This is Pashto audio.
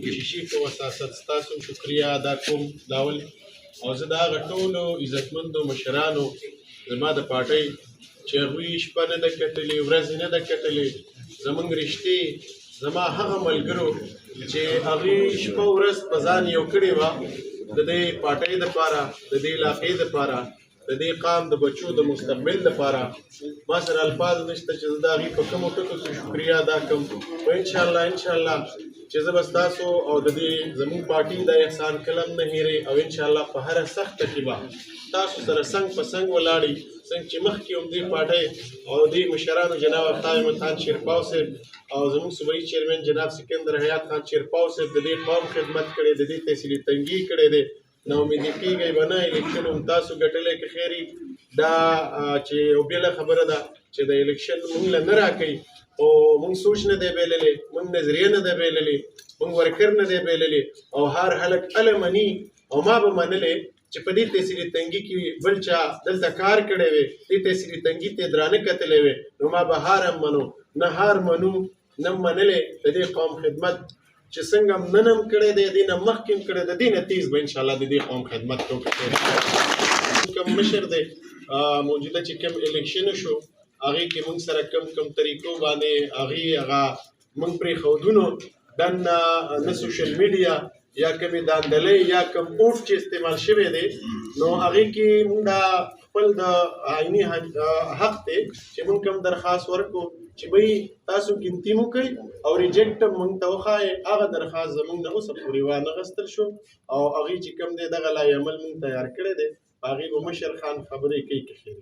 کشیشي په وساست ستاسو شکریه ادا کوم داول او زه د هغه ټولو عزتمندو مشرانو زما د پارټۍ چې هغوی شپه نه ده کتلې ورځې نه ده کتلې زموږ رښتې زما هغه ملګرو چې هغوی شپه ورځ په ځان یو کړې وه د دې پارټۍ دپاره د دې علاقې دپاره د دې قام د بچو د مستقبل دپاره ما سره الفاظ نشته چې زه د هغوی په کومو ټکو کې شکریه ادا کړم خو انشاءالله چې زه به ستاسو او د دې زموږ پارټي د احسان کلم نه هېرئ او انشاءالله په هره سخته کې به تاسو سره څنګ په څنګ ولاړئ څنګه چې مخکې هم دې پارټۍ او دې مشرانو جناب افتاب احمد خان شیرپاو صاحب او زموږ صوبایي چیرمن جناب سکندر حیات خان شیرپاو صاحب د دې قوم خدمت کړی د دې تحصیلي تنګي کړی دی ناامیدي کېږئ به نه الیکشن هم تاسو ګټلی که خیري دا چې یو بېله خبره ده چې د الیکشن موږ له نه راکوي او موږ سوچ نه دی بایللی موږ نظریه نه دی بایللی موږ ورکر نه دی بایللی او هر هلک هله مني او ما به منلی چې په دې تحصیلي تنګي کې بل چا دلته کار کړی وی دې تحصیلي تنګي ته درانه کتلی وی نو ما به هار هم منو نه هار منو نه منلی د دې قوم خدمت چې څنګه هم نن هم کړی دی دې نه مخکې هم کړی د دې نه تیز به انشاءالله د دې قوم خدمت وکړو کوم مشر دی موجوده چې کوم الیکشن شو هغې کې موږ سره کم طریقو باندې هغه موږ پرېښودونو دننه نه سوشل میډیا یا کومې داندلۍ یا کوم اوټ چې استعمال شوی دی نو هغې کې موږ دا خپل د آئیني حق دی چې موږ کوم درخواست ورکړو چې بهی تاسو ګنتي مو کوئ او ریجکټ هم موږ ته وښایئ هغه درخواست زموږ نه اوسه پورې وانغستل شو او هغې چې کوم دی دغه لایحه عمل موږ تیار کړی دی په هغې به مشر خان خبرې کوي که خیر